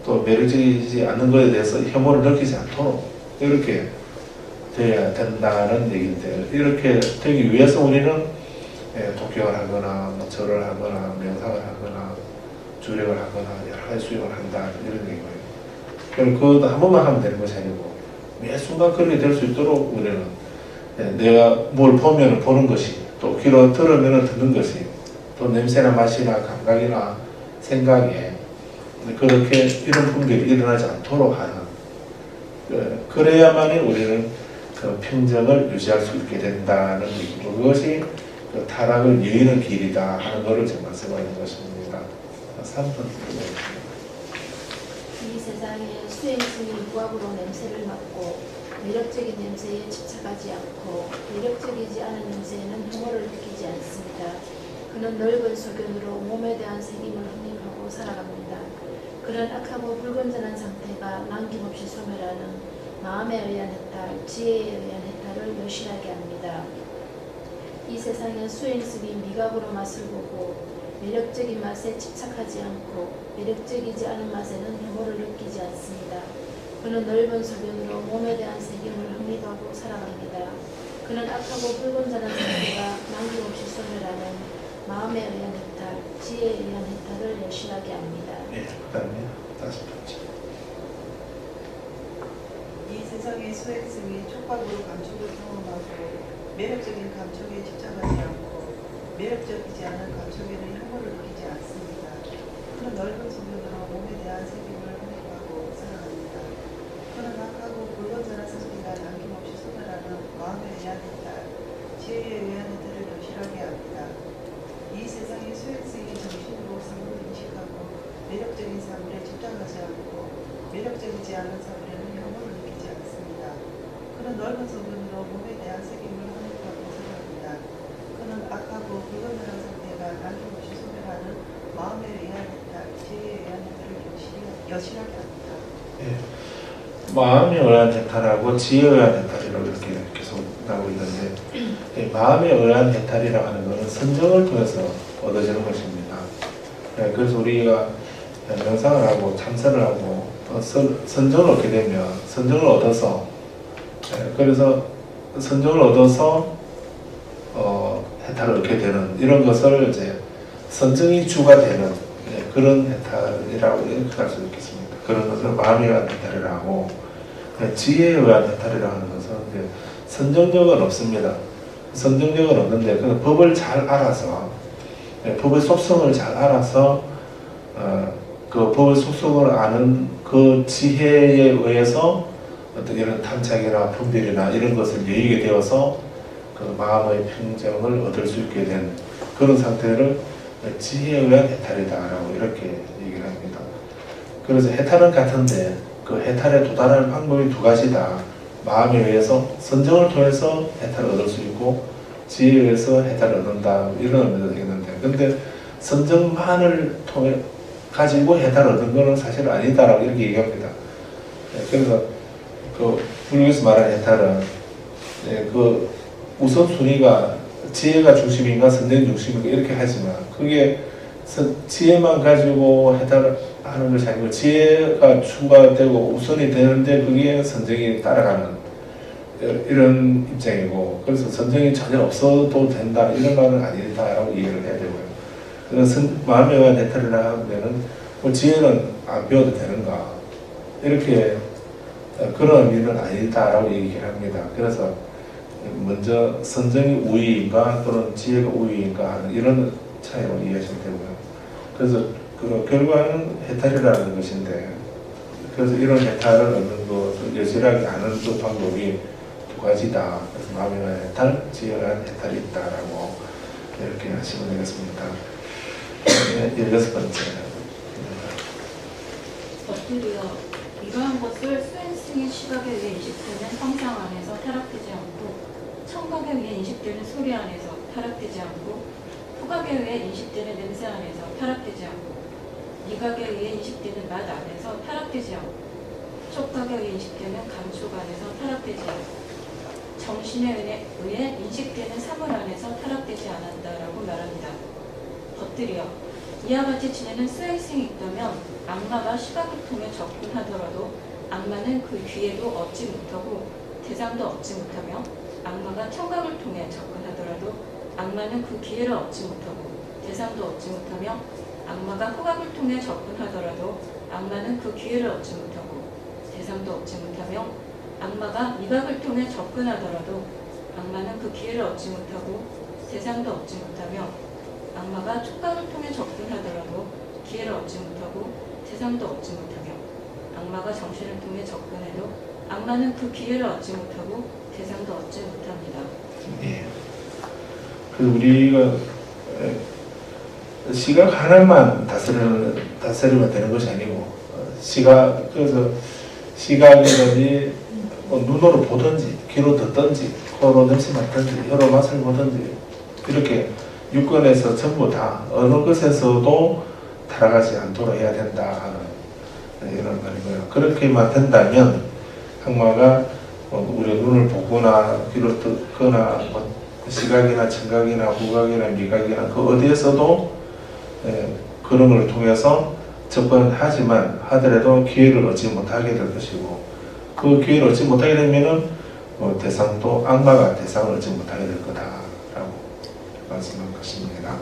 또 매력적이지 않는 것에 대해서 혐오를 느끼지 않도록 이렇게 돼야 된다는 얘기인데 이렇게 되기 위해서 우리는 독경을 하거나 뭐 절을 하거나 명상을 하거나 주력을 하거나 여러 가지 수행을 한다 이런 얘기고요. 그럼 그것도 한 번만 하면 되는 것이 아니고 매 순간 그렇게 될 수 있도록 우리는 내가 뭘 보면 보는 것이 또 귀로 들으면 듣는 것이 또 냄새나 맛이나 감각이나 생각에 그렇게 이런 분들이 일어나지 않도록 하는 그래야만이 우리는 그 평정을 유지할 수 있게 된다는 얘기고 그것이 그 타락을 여의는 길이다 하는 것을 지금 말씀하는 것입니다. 3번 이 세상에 수행승이 무학으로 냄새를 맡고 매력적인 냄새에 집착하지 않고 매력적이지 않은 냄새에는 혐오를 느끼지 않습니다. 그는 넓은 소견으로 몸에 대한 책임을 확립하고 살아갑니다. 그런 악하고 불건전한 상태가 남김없이 소멸하는 마음에 의한 해탈, 지혜에 의한 해탈을 여실하게 합니다. 이 세상의 수행승이 미각으로 맛을 보고 매력적인 맛에 집착하지 않고 매력적이지 않은 맛에는 혐오를 느끼지 않습니다. 그는 넓은 소견으로 몸에 대한 책임을 확립하고 살아갑니다. 그는 악하고 불건전한 상태가 남김없이 소멸하는 마음에 의한 해탈, 지혜에 의한 해탈을 여실하게 합니다. 그 다음에 다시 보죠. 이 세상의 수행승이 촉각으로 감촉을 경험하고 매력적인 감촉에 집착하지 않고 매력적이지 않은 감촉에는 혐오를 느끼지 않습니다. 그는 넓은 소견으로 몸에 대한 책임을 확립하고 살아갑니다. 그는 악하고 불건전한 상태가 남김없이 소멸하는 마음에 의한 해탈, 지혜에 의한 해탈을 여실하게 합니다. 이 세상의 수행승이 정신으로 사물을 인식하고 매력적인 사물에 집착하지 않고 매력적이지 않은 사물에는 혐오를 느끼지 않습니다. 그는 넓은 소견으로 몸에 대한 책임을 확립하고 살아갑니다. 그는 악하고 불건전한 상태가 남김없이 소멸하는 마음에 의한 해탈, 지혜에 의한 해탈을 여실하게 합니다. 마음에 의한 해탈하고 지혜에 의한 해탈이라고 이렇게 계속 나오고 있는데 마음에 의한 해탈이라고 하는 것은 선정을 통해서 얻어지는 것입니다. 그래서 우리가 명상을 하고 참선을 하고 선정을 얻게 되면 선정을 얻어서 그래서 선정을 얻어서 해탈을 얻게 되는 이런 것을 이제 선정이 주가 되는 그런 해탈이라고 이렇게 할 수 있겠습니다. 그런 것을 마음에 의한 해탈이라고 하고 지혜에 의한 해탈이라고 하는 것은 선정력은 없습니다. 선정력은 없는데 그 법을 잘 알아서 법의 속성을 잘 알아서 그 법의 속성을 아는 그 지혜에 의해서 어떤 이런 탐착이나 분별이나 이런 것을 여의게 되어서 그 마음의 평정을 얻을 수 있게 된 그런 상태를 지혜에 의한 해탈이다라고 이렇게 얘기를 합니다. 그래서 해탈은 같은데 그 해탈에 도달하는 방법이 두 가지다. 마음에 의해서 선정을 통해서 해탈을 얻을 수 있고 지혜에 의해서 해탈을 얻는다 이런 의미도 되겠는데 근데 선정만을 통해 가지고 해탈을 얻는 것은 사실 아니다라고 이렇게 얘기합니다. 그래서 그 불교에서 말하는 해탈은 그 우선순위가 지혜가 중심인가 선정이 중심인가 이렇게 하지만 그게 지혜만 가지고 해탈하는 것이 아니고 지혜가 추가되고 우선이 되는데 그게 선정이 따라가는 이런 입장이고 그래서 선정이 전혀 없어도 된다 이런 말은 아니다라고 이해를 해야 되고요. 그래서 마음에 의한 해탈이라 하면은 뭐 지혜는 안 배워도 되는가 이렇게 그런 의미는 아니다라고 얘기를 합니다. 그래서 먼저 선정이 우위인가 또는 지혜가 우위인가 하는 이런 차이로 이해하시면 되고요. 그래서 그 결과는 해탈이라는 것인데 그래서 이런 해탈을 얻는 것을 여실하게 하는 그 방법이 두 가지다. 그래서 마음에 의한 해탈, 지혜에 의한 해탈이 있다라고 이렇게 하시면 되겠습니다. 16번째. 엎드려 이러한 것을 수행승의 시각에 의해 인식되는 형상 안에서 타락되지 않고 청각에 의해 인식되는 소리 안에서 타락되지 않고 후각에 의해 인식되는 냄새 안에서 타락되지 않고 미각에 의해 인식되는 맛 안에서 타락되지 않고 촉각에 의해 인식되는 감촉 안에서 타락되지 않고 정신에 의해 인식되는 사물 안에서 타락되지 않는다라고 말합니다. 겉들여 이와 같이 지내는 수행승이 있다면 악마가 시각을 통해 접근하더라도 악마는 그 귀에도 얻지 못하고 대상도 얻지 못하며 악마가 청각을 통해 접근하더라도 악마는 그 기회를 얻지 못하고 대상도 얻지 못하며 악마가 후각을 통해 접근하더라도 악마는 그 기회를 얻지 못하고 대상도 얻지 못하며 악마가 미각을 통해 접근하더라도 악마는 그 기회를 얻지 못하고 대상도 얻지 못하며 악마가 촉각을 통해 접근하더라도 기회를 얻지 못하고 대상도 얻지 못하며 악마가 정신을 통해 접근해도 악마는 그 기회를 얻지 못하고 대상도 얻지 못합니다. 예. 그래서 우리가 시각 하나만 다스리면 되는 것이 아니고 그래서 시각이든지 눈으로 보든지 귀로 듣든지 코로 냄새 맡든지 혀로 맛을 보든지 이렇게 육권에서 전부 다 어느 것에서도 타락하지 않도록 해야 된다 하는 이런 말이고요. 그렇게만 된다면 악마가 우리 눈을 보거나 귀로 듣거나 시각이나 청각이나 후각이나 미각이나 그 어디에서도 그런 걸 통해서 접근하지만 하더라도 기회를 얻지 못하게 될 것이고 그 기회를 얻지 못하게 되면은 대상도 악마가 대상을 얻지 못하게 될 거다라고 말씀한 것입니다.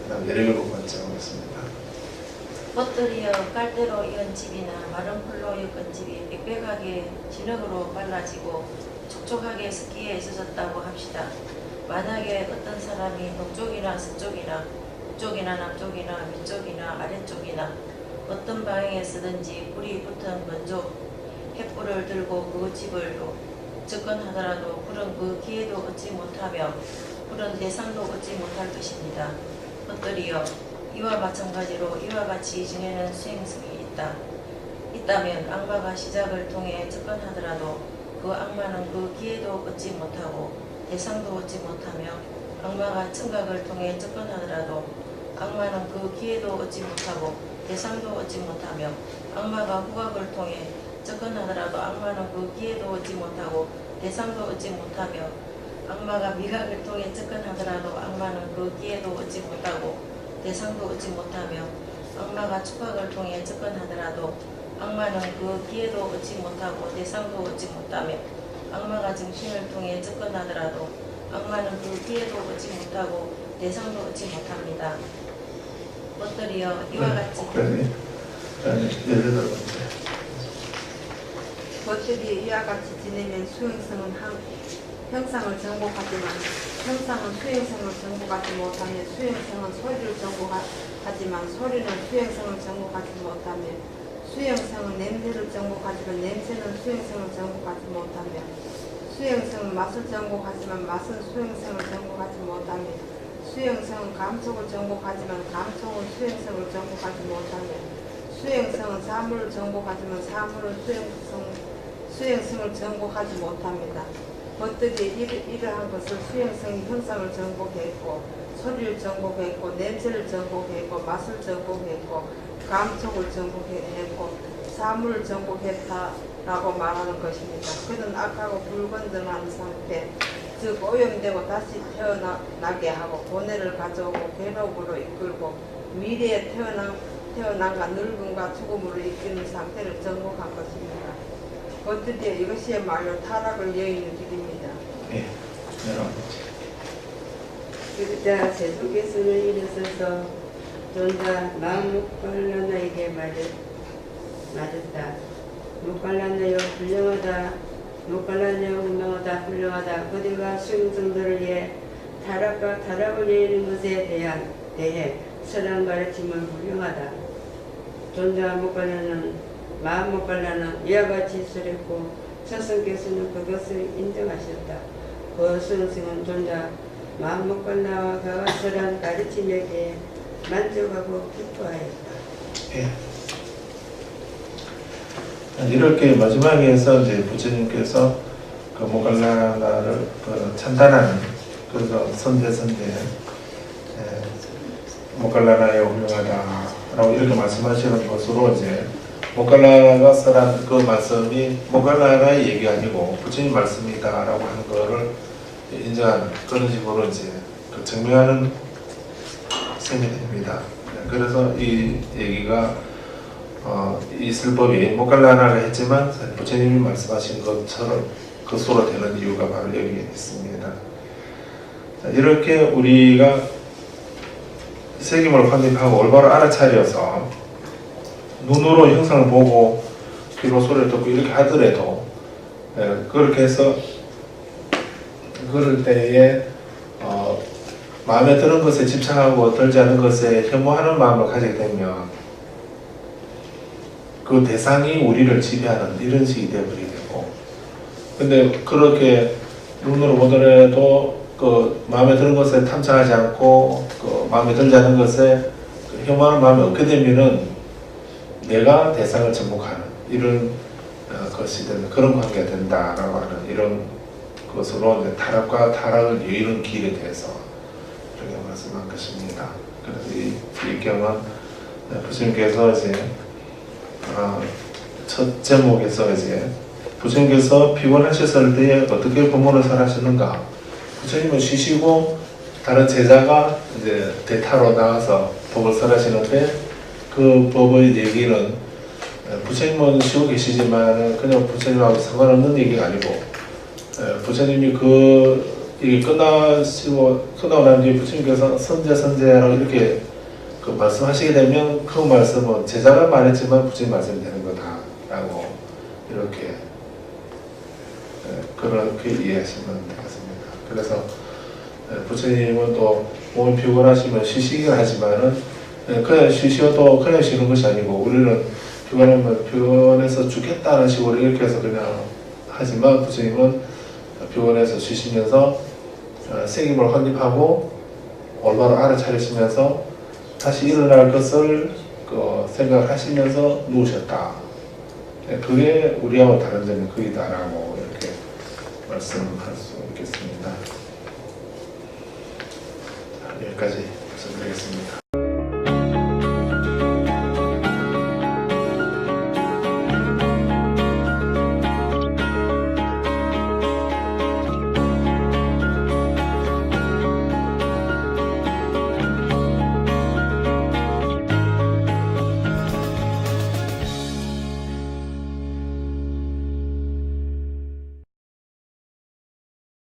그 다음 17번째 보겠습니다. 겉들이여 깔대로 이은 집이나 마른 풀로 엮은 집이 빽빽하게 진흙으로 발라지고 촉촉하게 습기에 있어졌다고 합시다. 만약에 어떤 사람이 동쪽이나 서쪽이나 북쪽이나 남쪽이나 위쪽이나 아래쪽이나 어떤 방향에 쓰든지 불이 붙은 건조 횃불을 들고 그 집을로 접근하더라도 불은 그 기회도 얻지 못하며 불은 대상도 얻지 못할 것입니다. 겉들이여 이와 마찬가지로 이와 같이 지내는 수행승이 있다면 악마가 시작을 통해 접근하더라도 그 악마는 그 기회도 얻지 못하고 대상도 얻지 못하며 악마가 청각을 통해 접근하더라도 악마는 그 기회도 얻지 못하고 대상도 얻지 못하며 악마가 후각을 통해 접근하더라도 악마는 그 기회도 얻지 못하고 대상도 얻지 못하며 악마가 미각을 통해 접근하더라도 악마는 그 기회도 얻지 못하고 대상도 얻지 못하며 악마가 촉각을 통해 접근하더라도 악마는 그 기회도 얻지 못하고 대상도 얻지 못하며 악마가 정신을 통해 접근하더라도 악마는 그 기회도 얻지 못하고 대상도 얻지 못합니다. 것들이여 이와 같이 그러니 18번째 것들이 이와 같이 지내면 수행성은 형상을 정복하지만 형상은 수행성을 정복하지 못하며 수행성은 소리를 정복하지만 소리는 수행성을 정복하지 못하며 수행성은 냄새를 정복하지만 냄새는 수행성을 정복하지 못하며 수행성은 맛을 정복하지만 맛은 수행성을 정복하지 못하며 수행성은 감촉을 정복하지만 감촉은 수행성을 정복하지 못하며 수행성은 사물을 정복하지만 사물은 수행성을 정복하지 못합니다. 것들이 이러한 것을 수행성이 형상을 정복했고 소리를 정복했고 냄새를 정복했고 맛을 정복했고 감촉을 정복했고 사물을 정복했다라고 말하는 것입니다. 그는 악하고 불건전한 상태, 즉 오염되고 다시 태어나게 하고 고뇌를 가져오고 괴로움으로 이끌고 미래에 태어난과 늙음과 죽음으로 이끄는 상태를 정복한 것입니다. 것들이 이것이야말로 타락을 여의는 길입니다. 그러자 제주께서는 일어서서 존자 마뭇갈라나에게 말했다. 뭇갈라나여 훌륭하다. 뭇갈라나여 운명하다. 훌륭하다. 그대가 수행성들을 위해 타락과 타락을 여의는 것에 대해 선한 가르침은 훌륭하다. 존자 뭇갈라는 마음 뭇갈라는 이와 같이 설했고 스승께서는 그것을 인정하셨다. 그 스승은 존자 마음 뭇갈라와 가설한 가르침에 대해 만족하고 기뻐하였다. 이렇게 마지막에서 이제 부처님께서 그 모갈라나를 찬단하는 그래서 선제 모갈라나에 훌륭하다라고 이렇게 말씀하시는 것으로 이제 모갈라나가 설한 그 말씀이 모갈라나의 얘기가 아니고 부처님 말씀이다라고 하는 거를 인정하는 그런 식으로 이제 그 증명하는 셈이 됩니다. 그래서 이 얘기가 이 설법이 모갈라나가 했지만 부처님이 말씀하신 것처럼 그수로 되는 이유가 바로 여기에 있습니다. 이렇게 우리가 책임을 확립하고 올바로 알아차려서 눈으로 형상을 보고 귀로 소리를 듣고 이렇게 하더라도 그렇게 해서 그럴 때에 마음에 드는 것에 집착하고 들지 않은 것에 혐오하는 마음을 가지게 되면 그 대상이 우리를 지배하는 이런 식이 되어버리게 되고, 근데 그렇게 눈으로 보더라도 그 마음에 드는 것에 탐착하지 않고 그 마음에 들지 않은 것에 그 혐오하는 마음이 없게 되면은 내가 대상을 정복하는 이런 것이 되는 그런 관계가 된다라고 하는 이런 것으로 이제 타락과 타락을 여의는 길에 대해서 이렇게 말씀한 것입니다. 그래서 이 경은 부처님께서 이제 첫 제목에서 이제 부처님께서 피곤하셨을 때에 어떻게 법문을 설하셨는가? 부처님은 쉬시고 다른 제자가 이제 대타로 나가서 법을 설하시는데 그 법의 얘기는 부처님은 쉬고 계시지만 그냥 부처님하고 상관없는 얘기가 아니고 부처님이 이게 끝나고 난 뒤에 부처님께서 선제라고 이렇게 그 말씀하시게 되면 그 말씀은 제자가 말했지만 부처님 말씀이 되는 거다라고 이렇게 그렇게 이해하시면 되겠습니다. 그래서 부처님은 또 몸이 피곤하시면 쉬시긴 하지만은 그냥 쉬셔도 그냥 쉬는 것이 아니고 우리는 피곤하면 피곤해서 죽겠다는 식으로 이렇게 해서 그냥 하지만 부처님은 피곤해서 쉬시면서 책임을 확립하고 올바로 알아차리시면서 다시 일어날 것을 생각하시면서 누우셨다. 그게 우리하고 다른 점이 그이다라고 이렇게 말씀할 수 있겠습니다. 여기까지 말씀드리겠습니다.